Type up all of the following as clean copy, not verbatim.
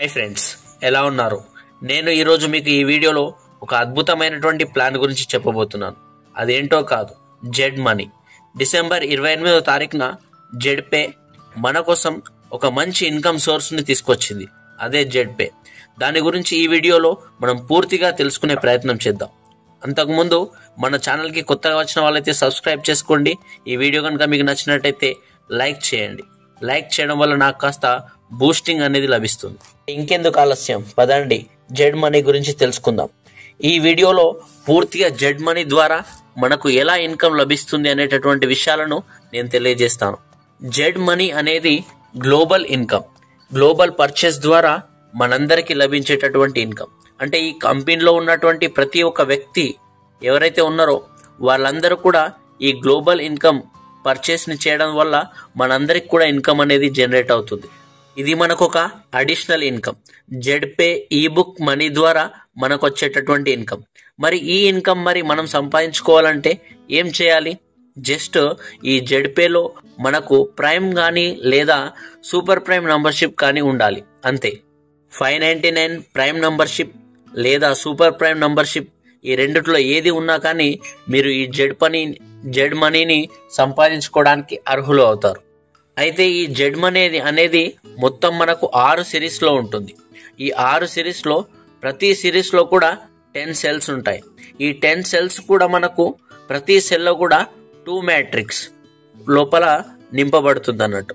Hi friends, ఎలా ఉన్నారు? నేను ఈరోజు మీకు ఈ వీడియోలో ఒక అద్భుతమైనటువంటి ప్లాన్ గురించి చెప్పబోతున్నాను. అదేంటో కాదు, జెడ్ మనీ. డిసెంబర్ 28వ తారీఖున జెడ్ పే మన కోసం ఒక మంచి ఇన్కమ్ సోర్స్ని తీసుకొచ్చింది. అదే జెడ్ పే. దాని గురించి ఈ వీడియోలో మనం పూర్తిగా తెలుసుకునే ప్రయత్నం చేద్దాం. అంతకుముందు మన ఛానల్కి కొత్తగా వచ్చిన వాళ్ళైతే సబ్స్క్రైబ్ చేసుకోండి. ఈ వీడియో కనుక మీకు నచ్చినట్టయితే లైక్ చేయండి. లైక్ చేయడం వల్ల నాకు కాస్త బూస్టింగ్ అనేది లభిస్తుంది. ఇంకెందుకు ఆలస్యం, పదండి జెడ్ మనీ గురించి తెలుసుకుందాం. ఈ వీడియోలో పూర్తిగా జెడ్ మనీ ద్వారా మనకు ఎలా ఇన్కమ్ లభిస్తుంది అనేటటువంటి విషయాలను నేను తెలియజేస్తాను. జెడ్ మనీ అనేది గ్లోబల్ ఇన్కమ్, గ్లోబల్ పర్చేస్ ద్వారా మనందరికీ లభించేటటువంటి ఇన్కమ్. అంటే ఈ కంపెనీలో ఉన్నటువంటి ప్రతి ఒక్క వ్యక్తి ఎవరైతే ఉన్నారో వాళ్ళందరూ కూడా ఈ గ్లోబల్ ఇన్కమ్ పర్చేస్ని చేయడం వల్ల మనందరికి కూడా ఇన్కమ్ అనేది జనరేట్ అవుతుంది. ఇది మనకు ఒక అడిషనల్ ఇన్కమ్. జెడ్ పే ఈ బుక్ మనీ ద్వారా మనకు వచ్చేటటువంటి ఇన్కమ్. మరి ఈ ఇన్కమ్ మనం సంపాదించుకోవాలంటే ఏం చేయాలి? జస్ట్ ఈ జెడ్ పేలో మనకు ప్రైమ్ కానీ లేదా సూపర్ ప్రైమ్ మెంబర్షిప్ కానీ ఉండాలి, అంతే. 599 ప్రైమ్ మెంబర్షిప్ లేదా సూపర్ ప్రైమ్ మెంబర్షిప్, ఈ రెండిట్లో ఏది ఉన్నా కానీ మీరు ఈ జెడ్ మనీని సంపాదించుకోవడానికి అర్హులు అవుతారు. అయితే ఈ జెడ్ మనీ అనేది మొత్తం మనకు 6 సిరీస్లో ఉంటుంది. ఈ 6 సిరీస్లో ప్రతి సిరీస్లో కూడా 10 సెల్స్ ఉంటాయి. ఈ 10 సెల్స్ కూడా మనకు ప్రతి సెల్లో కూడా 2 మ్యాట్రిక్స్ లోపల నింపబడుతుంది అన్నట్టు.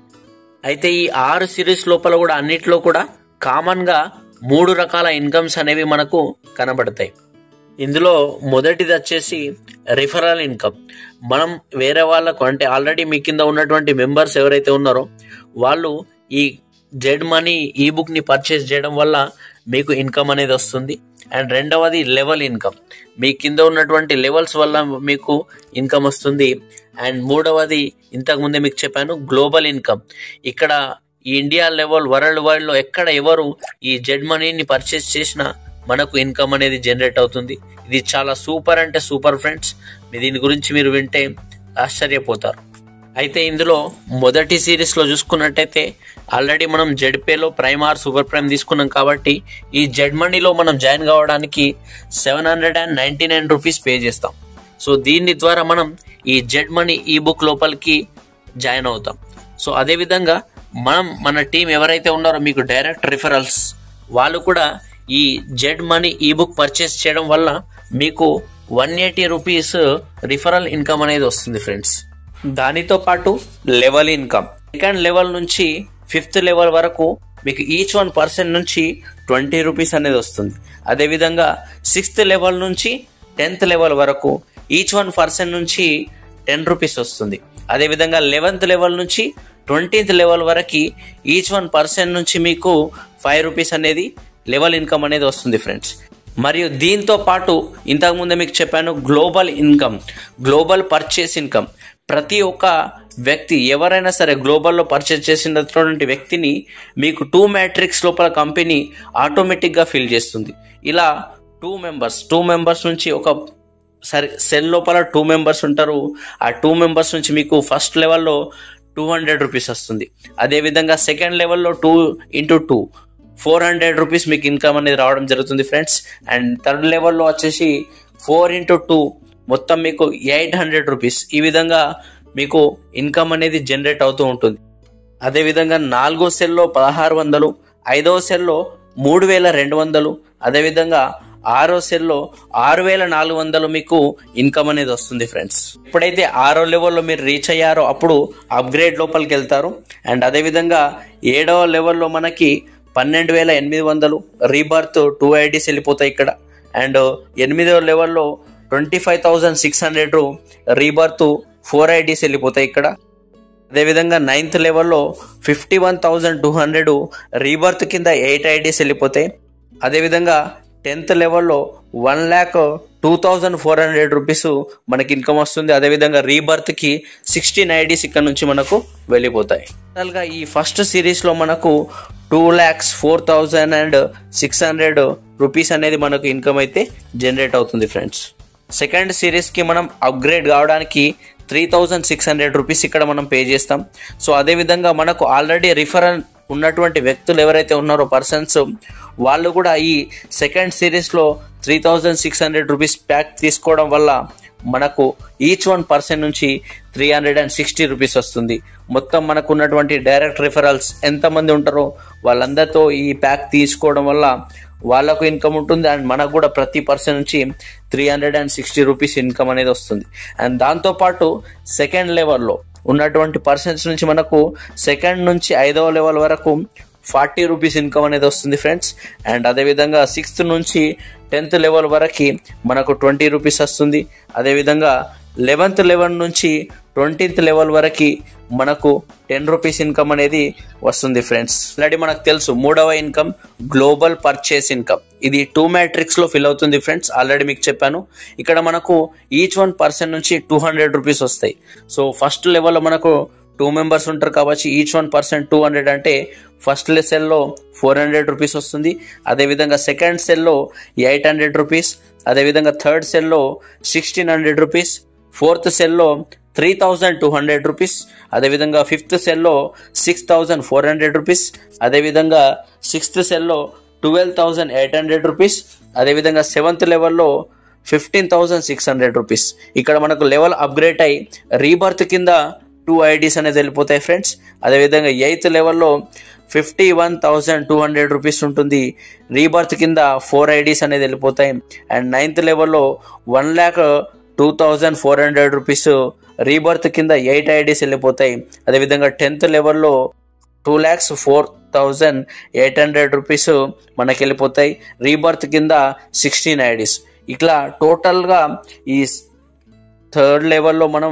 అయితే ఈ 6 సిరీస్ లోపల కూడా అన్నిట్లో కూడా కామన్గా 3 రకాల ఇన్కమ్స్ అనేవి మనకు కనబడతాయి. ఇందులో మొదటిది వచ్చేసి రిఫరల్ ఇన్కమ్. మనం వేరే వాళ్ళకు, అంటే ఆల్రెడీ మీ కింద ఉన్నటువంటి మెంబర్స్ ఎవరైతే ఉన్నారో వాళ్ళు ఈ జెడ్ మనీ ఈ బుక్ని పర్చేస్ చేయడం వల్ల మీకు ఇన్కమ్ అనేది వస్తుంది. అండ్ రెండవది లెవెల్ ఇన్కమ్, మీ కింద ఉన్నటువంటి లెవెల్స్ వల్ల మీకు ఇన్కమ్ వస్తుంది. అండ్ మూడవది ఇంతకుముందే మీకు చెప్పాను, గ్లోబల్ ఇన్కమ్. ఇక్కడ ఈ ఇండియా లెవెల్, వరల్డ్ వైడ్లో ఎక్కడ ఎవరు ఈ జెడ్ మనీని పర్చేస్ చేసినా మనకు ఇన్కమ్ అనేది జనరేట్ అవుతుంది. ఇది చాలా సూపర్ అంటే సూపర్ ఫ్రెండ్స్. దీని గురించి మీరు వింటే ఆశ్చర్యపోతారు. అయితే ఇందులో మొదటి సిరీస్లో చూసుకున్నట్టయితే ఆల్రెడీ మనం జెడ్ పేలో ప్రైమ్ ఆర్ సూపర్ ప్రైమ్ తీసుకున్నాం కాబట్టి ఈ జెడ్ మనీలో మనం జాయిన్ కావడానికి 799 రూపీస్ పే చేస్తాం. సో దీని ద్వారా మనం ఈ జెడ్ మనీ ఈ బుక్ లోపలికి జాయిన్ అవుతాం. సో అదేవిధంగా మన టీం ఎవరైతే ఉన్నారో మీకు డైరెక్ట్ రిఫరల్స్, వాళ్ళు కూడా ఈ జెడ్ మనీ ఈ బుక్ పర్చేస్ చేయడం వల్ల మీకు 180 రూపీస్ రిఫరల్ ఇన్కమ్ అనేది వస్తుంది ఫ్రెండ్స్. దానితో పాటు లెవెల్ ఇన్కమ్, సెకండ్ లెవెల్ నుంచి 5th లెవెల్ వరకు మీకు ఈచ్ 1 పర్సన్ నుంచి 20 రూపీస్ అనేది వస్తుంది. అదేవిధంగా 6th లెవెల్ నుంచి 10th లెవెల్ వరకు ఈచ్ 1 పర్సన్ నుంచి 10 రూపీస్ వస్తుంది. అదేవిధంగా 11th లెవెల్ నుంచి 20th లెవెల్ వరకు ఈచ్ 1 పర్సన్ నుంచి మీకు 5 రూపీస్ అనేది లెవెల్ ఇన్కమ్ అనేది వస్తుంది ఫ్రెండ్స్. మరియు దీంతో పాటు ఇంతకుముందే మీకు చెప్పాను global income, global purchase income. ప్రతి ఒక్క వ్యక్తి ఎవరైనా సరే గ్లోబల్లో పర్చేస్ చేసినటువంటి వ్యక్తిని మీకు 2 మ్యాట్రిక్స్ లోపల కంపెనీ ఆటోమేటిక్గా ఫిల్ చేస్తుంది. ఇలా 2 మెంబర్స్ నుంచి ఒక సెల్ లోపల 2 మెంబర్స్ ఉంటారు. ఆ 2 మెంబర్స్ నుంచి మీకు ఫస్ట్ లెవెల్లో 200 రూపీస్ వస్తుంది. అదేవిధంగా సెకండ్ లెవెల్లో 2 × 2 400 రూపీస్ మీకు ఇన్కమ్ అనేది రావడం జరుగుతుంది ఫ్రెండ్స్. అండ్ థర్డ్ లెవెల్లో వచ్చేసి 4 × 2 మొత్తం మీకు 800 రూపీస్. ఈ విధంగా మీకు ఇన్కమ్ అనేది జనరేట్ అవుతూ ఉంటుంది. అదేవిధంగా 4వ సెల్లో 1600, 5వ సెల్లో 3200, అదేవిధంగా 6వ సెల్లో 6400 మీకు ఇన్కమ్ అనేది వస్తుంది ఫ్రెండ్స్. ఎప్పుడైతే 6వ లెవెల్లో మీరు రీచ్ అయ్యారో అప్పుడు అప్గ్రేడ్ లోపలికి వెళ్తారు. అండ్ అదేవిధంగా 7వ లెవెల్లో మనకి 12800 రీబర్త్ 2 IDs వెళ్ళిపోతాయి ఇక్కడ. అండ్ 8వ లెవెల్లో 25600 రీబర్త్ 4 IDs వెళ్ళిపోతాయి ఇక్కడ. అదేవిధంగా 9th లెవెల్లో 51,200 రీబర్త్ కింద 8 IDs వెళ్ళిపోతాయి. అదేవిధంగా 10th లెవెల్లో 1,02,400 రూపీస్ మనకి ఇన్కమ్ వస్తుంది. అదేవిధంగా రీబర్త్కి 16 IDs ఇక్కడ నుంచి మనకు వెళ్ళిపోతాయి. టోటల్గా ఈ ఫస్ట్ సిరీస్లో మనకు 2,04,600 రూపీస్ అనేది మనకు ఇన్కమ్ అయితే జనరేట్ అవుతుంది ఫ్రెండ్స్. సెకండ్ సిరీస్కి మనం అప్గ్రేడ్ కావడానికి 3,600 రూపీస్ ఇక్కడ మనం పే చేస్తాం. సో అదేవిధంగా మనకు ఆల్రెడీ ఉన్నటువంటి వ్యక్తులు ఎవరైతే ఉన్నారో పర్సన్స్, వాళ్ళు కూడా ఈ సెకండ్ సిరీస్లో 3600 రూపీస్ ప్యాక్ తీసుకోవడం వల్ల మనకు ఈచ్ వన్ పర్సన్ నుంచి 360 రూపీస్ వస్తుంది. మొత్తం మనకు ఉన్నటువంటి డైరెక్ట్ రిఫరల్స్ ఎంతమంది ఉంటారో వాళ్ళందరితో ఈ ప్యాక్ తీసుకోవడం వల్ల వాళ్ళకు ఇన్కమ్ ఉంటుంది అండ్ మనకు కూడా ప్రతి పర్సన్ నుంచి 360 రూపీస్ ఇన్కమ్ అనేది వస్తుంది. అండ్ దాంతోపాటు సెకండ్ లెవెల్లో ఉన్నటువంటి పర్సన్స్ నుంచి మనకు సెకండ్ నుంచి 5వ లెవెల్ వరకు 40 రూపీస్ ఇన్కమ్ అనేది వస్తుంది ఫ్రెండ్స్. అండ్ అదేవిధంగా 6th నుంచి 10th లెవెల్ వరకు మనకు 20 రూపీస్ వస్తుంది. అదేవిధంగా 11th లెవెల్ నుంచి 20th లెవెల్ వరకు మనకు 10 రూపీస్ ఇన్కమ్ అనేది వస్తుంది ఫ్రెండ్స్. ఆల్రెడీ మనకు తెలుసు 3వ ఇన్కమ్ గ్లోబల్ పర్చేస్ ఇన్కమ్. ఇది 2 మ్యాట్రిక్స్లో ఫిల్ అవుతుంది ఫ్రెండ్స్. ఆల్రెడీ మీకు చెప్పాను. ఇక్కడ మనకు ఈచ్ వన్ పర్సన్ నుంచి 200 రూపీస్ వస్తాయి. సో ఫస్ట్ లెవెల్లో మనకు 2 మెంబర్స్ ఉంటారు కాబట్టి ఈచ్ వన్ పర్సన్ 200 అంటే ఫస్ట్ సెల్లో 400 రూపీస్ వస్తుంది. అదేవిధంగా సెకండ్ సెల్లో 800 రూపీస్, అదేవిధంగా థర్డ్ సెల్లో 1600 రూపీస్, ఫోర్త్ సెల్లో 3200 రూపీస్, అదేవిధంగా 5th సెల్లో 6400 రూపీస్, అదేవిధంగా 6th సెల్లో 12800 రూపీస్, అదేవిధంగా 7th లెవెల్లో 15600 రూపీస్. ఇక్కడ మనకు లెవెల్ అప్గ్రేడ్ అయి రీబర్త్ కింద 2 ఐడీస్ అనేది వెళ్ళిపోతాయి ఫ్రెండ్స్. అదేవిధంగా 8th లెవెల్లో 51,200 రూపీస్ ఉంటుంది. రీబర్త్ కింద 4 ఐడీస్ అనేది వెళ్ళిపోతాయి. అండ్ 9th లెవెల్లో 1,02,400 రూపీస్ రీబర్త్ కింద 8 ఐడీస్ వెళ్ళిపోతాయి. అదేవిధంగా 10th లెవెల్లో 2,04,800 రూపీస్ మనకి వెళ్ళిపోతాయి. రీబర్త్ కింద 16 ఐడీస్. ఇట్లా టోటల్గా ఈ థర్డ్ లెవెల్లో మనం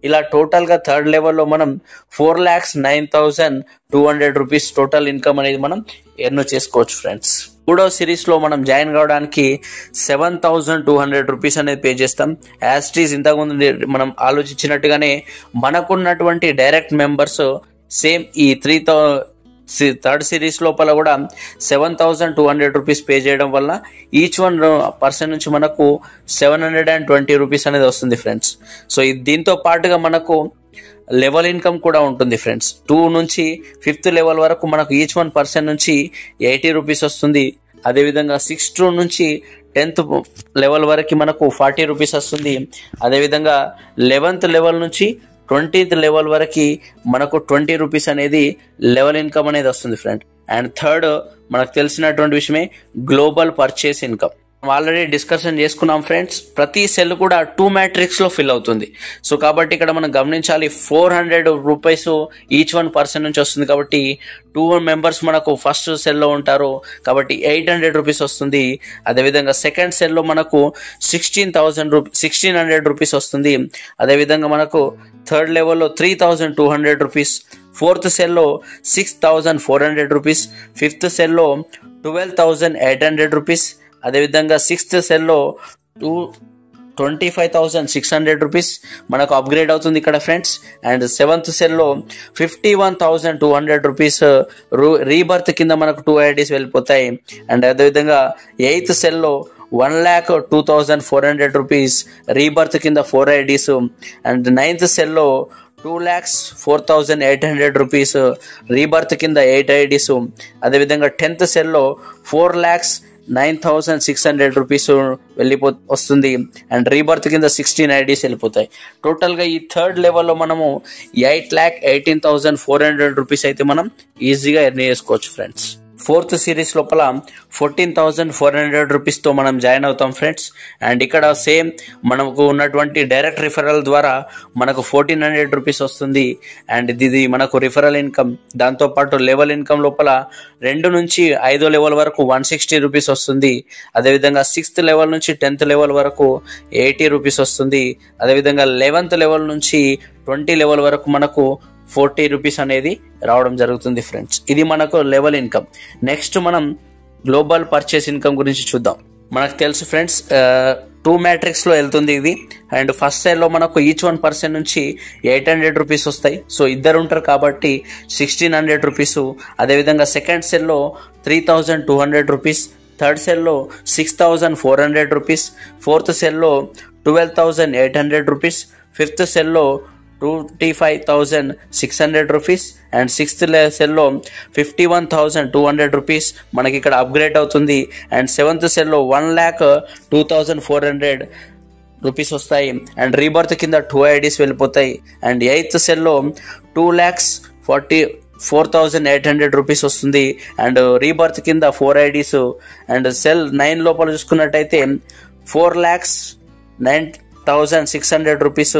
4,09,200 రూపీస్ టోటల్ ఇన్కమ్ అనేది మనం ఎర్న్ చేసుకోవచ్చు ఫ్రెండ్స్. 3వ సిరీస్లో మనం జాయిన్ కావడానికి 7,200 రూపీస్ అనేది పే చేస్తాం. యాజ్ ఇట్ ఈజ్ ఇంతకుముందు మనం ఆలోచించినట్టుగానే మనకున్నటువంటి డైరెక్ట్ మెంబర్స్ సేమ్ ఈ థర్డ్ సిరీస్ లోపల కూడా 7,200 రూపీస్ పే చేయడం వల్ల ఈచ్ వన్ పర్సన్ నుంచి మనకు 720 రూపీస్ అనేది వస్తుంది ఫ్రెండ్స్. సో దీంతో పాటుగా మనకు లెవెల్ ఇన్కమ్ కూడా ఉంటుంది ఫ్రెండ్స్. 2 నుంచి 5th లెవెల్ వరకు మనకు ఈచ్ వన్ పర్సన్ నుంచి 80 రూపీస్ వస్తుంది. అదేవిధంగా 6th నుంచి 10th లెవెల్ వరకు మనకు 40 రూపీస్ వస్తుంది. అదేవిధంగా 11th లెవెల్ నుంచి 20th లెవెల్ వరకు మనకు 20 రూపీస్ అనేది లెవెల్ ఇన్కమ్ అనేది వస్తుంది ఫ్రెండ్. అండ్ థర్డ్ మనకు తెలిసినటువంటి విషయమే global purchase income. Already discussion చేసుకున్నాం ఫ్రెండ్స్. ప్రతి సెల్ కూడా 2 మ్యాట్రిక్స్లో ఫిల్ అవుతుంది. సో కాబట్టి ఇక్కడ మనం గమనించాలి 400 రూపీస్ ఈచ్ వన్ పర్సన్ నుంచి వస్తుంది. కాబట్టి 2 మెంబర్స్ మనకు ఫస్ట్ సెల్లో ఉంటారు కాబట్టి 800 రూపీస్ వస్తుంది. అదేవిధంగా సెకండ్ సెల్లో మనకు 1600 రూపీస్ వస్తుంది. అదేవిధంగా మనకు థర్డ్ లెవెల్లో 3,200 రూపీస్, ఫోర్త్ సెల్లో 6,400 రూపీస్, 5th సెల్లో 12,800 రూపీస్, అదేవిధంగా 6th సెల్లో 25,600 రూపీస్ మనకు అప్గ్రేడ్ అవుతుంది ఇక్కడ ఫ్రెండ్స్. అండ్ 7th సెల్లో 51,200 రూపీస్ రీబర్త్ కింద మనకు 2 ఐడీస్ వెళ్ళిపోతాయి. అండ్ అదేవిధంగా 8th సెల్లో 1,02,400 రూపీస్ రీబర్త్ కింద 4 ఐడీస్. అండ్ 9th సెల్లో 2,04,800 రూపీస్ రీబర్త్ కింద 8 ఐడీస్. అదేవిధంగా 10th సెల్లో 4,09,600 రూపీస్ వస్తుంది. అండ్ రీబర్త్ కింద 16 ఐడీస్ వెళ్ళిపోతాయి. టోటల్గా ఈ థర్డ్ లెవెల్లో మనము 8,18,400 రూపీస్ అయితే మనం ఈజీగా ఎర్న్ చేసుకోవచ్చు ఫ్రెండ్స్. 4th సిరీస్ లోపల 14,400 రూపీస్తో మనం జాయిన్ అవుతాం ఫ్రెండ్స్. అండ్ ఇక్కడ సేమ్ మనకు ఉన్నటువంటి డైరెక్ట్ రిఫరల్ ద్వారా మనకు 1,400 రూపీస్ వస్తుంది. అండ్ ఇది మనకు రిఫరల్ ఇన్కమ్. దాంతోపాటు లెవెల్ ఇన్కమ్ లోపల 2 నుంచి 5వ లెవెల్ వరకు 160 రూపీస్ వస్తుంది. అదేవిధంగా 6th లెవెల్ నుంచి 10th లెవెల్ వరకు 80 రూపీస్ వస్తుంది. అదేవిధంగా 11th లెవెల్ నుంచి 20 లెవెల్ వరకు మనకు 40 రూపీస్ అనేది రావడం జరుగుతుంది ఫ్రెండ్స్. ఇది మనకు లెవెల్ ఇన్కమ్. నెక్స్ట్ మనం గ్లోబల్ పర్చేస్ ఇన్కమ్ గురించి చూద్దాం. మనకు తెలుసు ఫ్రెండ్స్ 2 మ్యాట్రిక్స్లో వెళ్తుంది ఇది. అండ్ ఫస్ట్ సైడ్లో మనకు ఈచ్ వన్ పర్సన్ నుంచి 800 రూపీస్ వస్తాయి. సో ఇద్దరు ఉంటారు కాబట్టి 1,600 రూపీస్. అదేవిధంగా సెకండ్ సెల్లో 3,200 రూపీస్, థర్డ్ సెల్లో 6,400 రూపీస్, ఫోర్త్ సెల్లో 12,800 రూపీస్, 5th సెల్లో 25,600 రూపీస్ అండ్ 6th సెల్లో 51,200 రూపీస్ మనకి ఇక్కడ అప్గ్రేడ్ అవుతుంది. అండ్ 7th సెల్లో 1,02,400 రూపీస్ వస్తాయి. అండ్ రీబర్త్ కింద 2 ఐడీస్ వెళ్ళిపోతాయి. అండ్ 8th సెల్లో 2,44,800 రూపీస్ వస్తుంది. అండ్ రీబర్త్ కింద 4 ఐడీస్. అండ్ సెల్ 9 లోపల చూసుకున్నట్టయితే 4,09,600 రూపీస్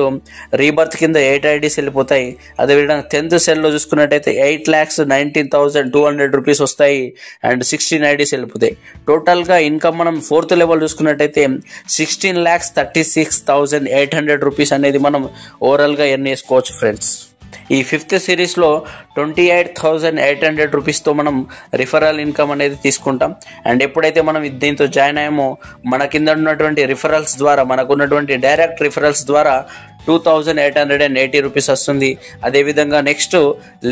రీబర్త్ కింద 8 ఐడీస్ వెళ్ళిపోతాయి. అదేవిధంగా 10th సెల్లో చూసుకున్నట్టయితే 8,19,200 రూపీస్ వస్తాయి. అండ్ 16 ఐడీస్ వెళ్ళిపోతాయి. టోటల్గా ఇన్కమ్ మనం 4th లెవెల్ చూసుకున్నట్టయితే 16,36,800 రూపీస్ అనేది మనం ఓవరాల్గా ఎర్న్ చేసుకోవచ్చు ఫ్రెండ్స్. ఈ 5th సిరీస్లో 28,800 రూపీస్తో మనం రిఫరల్ ఇన్కమ్ అనేది తీసుకుంటాం. అండ్ ఎప్పుడైతే మనం దీంతో జాయిన్ అయ్యామో మన కింద ఉన్నటువంటి రిఫరల్స్ ద్వారా, మనకున్నటువంటి డైరెక్ట్ రిఫరల్స్ ద్వారా 2,880 రూపీస్ వస్తుంది. అదేవిధంగా నెక్స్ట్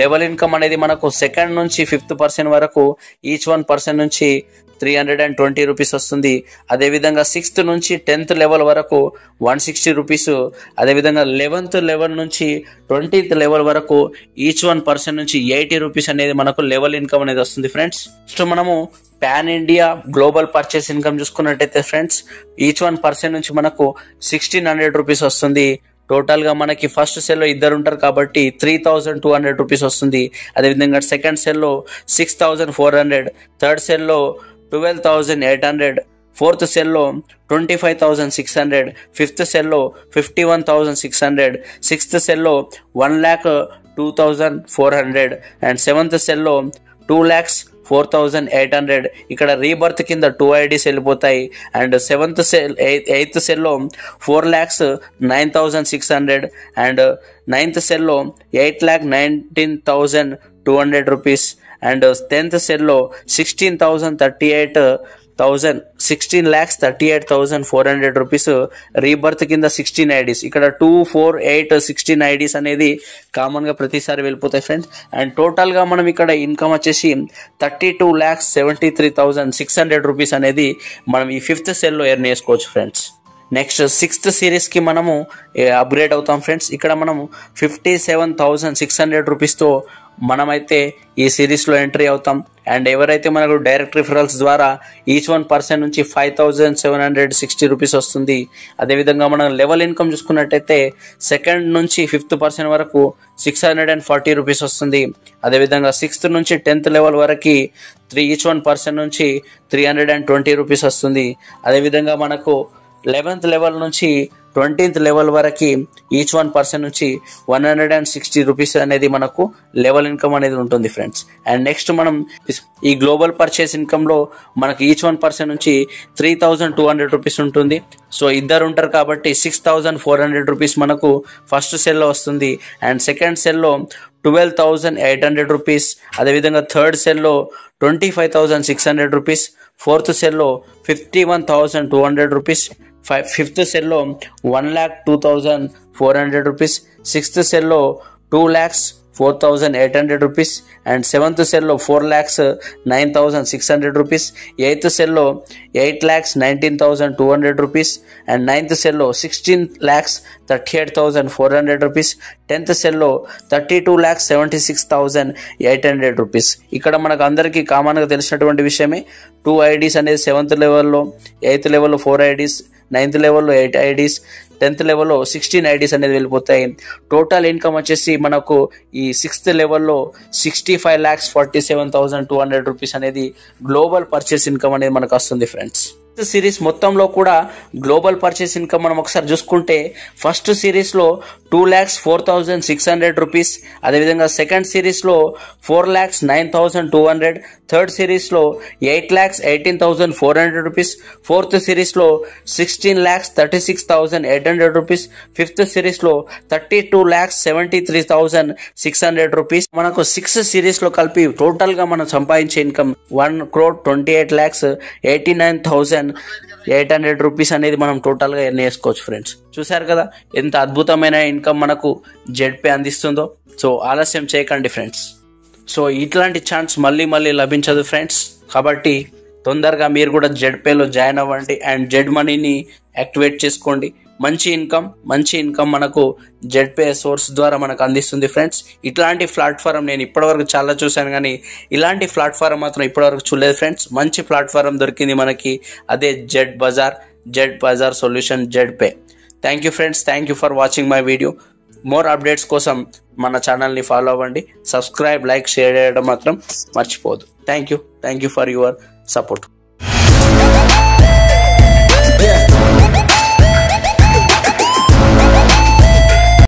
లెవెల్ ఇన్కమ్ అనేది మనకు 2nd నుంచి 5th పర్సన్ వరకు ఈచ్ 1 పర్సన్ నుంచి 320 రూపీస్ వస్తుంది. అదేవిధంగా 6th నుంచి 10th లెవెల్ వరకు 160 రూపీస్. అదేవిధంగా 11th లెవెల్ నుంచి 20th లెవెల్ వరకు ఈచ్ 1 పర్సన్ నుంచి 80 రూపీస్ అనేది మనకు లెవెల్ ఇన్కమ్ అనేది వస్తుంది ఫ్రెండ్స్. నెక్స్ట్ మనము pan India global purchase income చూసుకున్నట్టయితే ఫ్రెండ్స్ ఈచ్ 1 పర్సన్ నుంచి మనకు 1,600 రూపీస్ వస్తుంది. టోటల్గా మనకి ఫస్ట్ సెల్లో 2 ఉంటారు కాబట్టి 3,200 రూపీస్ వస్తుంది. అదేవిధంగా 2nd సెల్లో 6,400, 3rd సెల్లో 12,800, 4th సెల్లో 25,600, 5th సెల్లో 51,600, 6th సెల్లో 1,02,400 అండ్ 7th సెల్లో 2,04,800. ఇక్కడ రీబర్త్ కింద 2 ఐడీస్ వెళ్ళిపోతాయి. అండ్ 8th సెల్లో 4,09,600 అండ్ 9th సెల్లో 8,19,200 రూపీస్ అండ్ 10th సెల్లో 16,38,400 రూపీస్ రీబర్త్ కింద 16 ఐడీస్. ఇక్కడ 2, 4, 8, 16 ఐడీస్ అనేది కామన్గా ప్రతిసారి వెళ్ళిపోతాయి ఫ్రెండ్స్. అండ్ టోటల్గా మనం ఇక్కడ ఇన్కమ్ వచ్చేసి 32,73,600 రూపీస్ అనేది మనం ఈ 5th సెల్లో ఎర్న్ చేసుకోవచ్చు ఫ్రెండ్స్. నెక్స్ట్ 6th సిరీస్కి మనము అప్గ్రేడ్ అవుతాం ఫ్రెండ్స్. ఇక్కడ మనము 57,600 రూపీస్తో మనమైతే ఈ సిరీస్లో ఎంట్రీ అవుతాం. అండ్ ఎవరైతే మనకు డైరెక్ట్ రిఫరల్స్ ద్వారా ఈచ్ 1 పర్సన్ నుంచి 5,760 రూపీస్ వస్తుంది. అదేవిధంగా మనం లెవెల్ ఇన్కమ్ చూసుకున్నట్టయితే 2nd నుంచి 5th పర్సన్ వరకు 640 రూపీస్ వస్తుంది. అదేవిధంగా 6th నుంచి 10th లెవెల్ వరకు ఈచ్ 1 పర్సన్ నుంచి 320 రూపీస్ వస్తుంది. అదేవిధంగా మనకు 11th లెవెల్ నుంచి 20th లెవెల్ వరకు ఈచ్ 1 పర్సన్ నుంచి 160 రూపీస్ అనేది మనకు లెవెల్ ఇన్కమ్ అనేది ఉంటుంది ఫ్రెండ్స్. అండ్ నెక్స్ట్ మనం ఈ గ్లోబల్ పర్చేస్ ఇన్కమ్లో మనకు ఈచ్ 1 పర్సన్ నుంచి 3,200 రూపీస్ ఉంటుంది. సో 2 ఉంటారు కాబట్టి 6,400 రూపీస్ మనకు ఫస్ట్ సెల్లో వస్తుంది. అండ్ 2nd సెల్లో 12,800 రూపీస్. అదేవిధంగా 3rd సెల్లో 25,600 రూపీస్. 4th సెల్లో 51,200 రూపీస్. 5th సెల్లో 1,02,400 రూపీస్. 6th సెల్లో 2,04,800 రూపీస్ అండ్ 7th సెల్లో 4,09,600 రూపీస్. 8th సెల్లో 8,19,200 రూపీస్ అండ్ 9th సెల్లో 16,38,400 రూపీస్. 10th సెల్లో 32,76,800 రూపీస్. ఇక్కడ మనకు అందరికీ కామన్గా తెలిసినటువంటి విషయమే 2 ఐడీస్ అనేది 7th లెవెల్లో, 8th లెవెల్లో 4 ఐడీస్, 9th లెవెల్లో 8 ఐడీస్, 10th లెవెల్లో 16 ఐడీస్ అనేది వెళ్ళిపోతాయి. టోటల్ ఇన్కమ్ వచ్చేసి మనకు ఈ 6th లెవెల్లో 65,47,200 రూపీస్ అనేది గ్లోబల్ పర్చేస్ ఇన్కమ్ అనేది మనకు వస్తుంది ఫ్రెండ్స్. సిరీస్ మొత్తంలో కూడా గ్లోబల్ పర్చేస్ ఇన్కమ్ మనం ఒకసారి చూసుకుంటే ఫస్ట్ సిరీస్లో 2,04,600 రూపీస్. అదేవిధంగా 2nd సిరీస్లో 4,09,200, 3rd సిరీస్లో 8,18,400 రూపీస్, 4th సిరీస్లో 16,36,800 రూపీస్, 5th సిరీస్లో 32,73,600 రూపీస్. మనకు 6 సిరీస్లో కలిపి టోటల్గా మనం సంపాదించే ఇన్కమ్ 1,28,89,800 రూపీస్ అనేది మనం టోటల్గా ఎర్న్ చేసుకోవచ్చు ఫ్రెండ్స్. చూసారు కదా ఎంత అద్భుతమైన ఇన్కమ్ మనకు జెడ్పే అందిస్తుందో. సో ఆలస్యం చేయకండి ఫ్రెండ్స్. సో ఇట్లాంటి ఛాన్స్ మళ్ళీ లభించదు ఫ్రెండ్స్. కాబట్టి తొందరగా మీరు కూడా జెడ్పేలో జాయిన్ అవ్వండి అండ్ జెడ్ మనీని యాక్టివేట్ చేసుకోండి. మంచి ఇన్కమ్ మనకు జెడ్పే సోర్స్ ద్వారా మనకు అందిస్తుంది ఫ్రెండ్స్. ఇట్లాంటి ప్లాట్ఫారం నేను ఇప్పటివరకు చాలా చూశాను, కానీ ఇలాంటి ప్లాట్ఫారం మాత్రం ఇప్పటివరకు చూడలేదు ఫ్రెండ్స్. మంచి ప్లాట్ఫారం దొరికింది మనకి, అదే Z Bazaar solution ZPay. Thank you friends, thank you for watching my video. More updates కోసం మన ఛానల్ని ఫాలో అవ్వండి. సబ్స్క్రైబ్, లైక్, షేర్ చేయడం మాత్రం మర్చిపోవద్దు. Thank you for your support.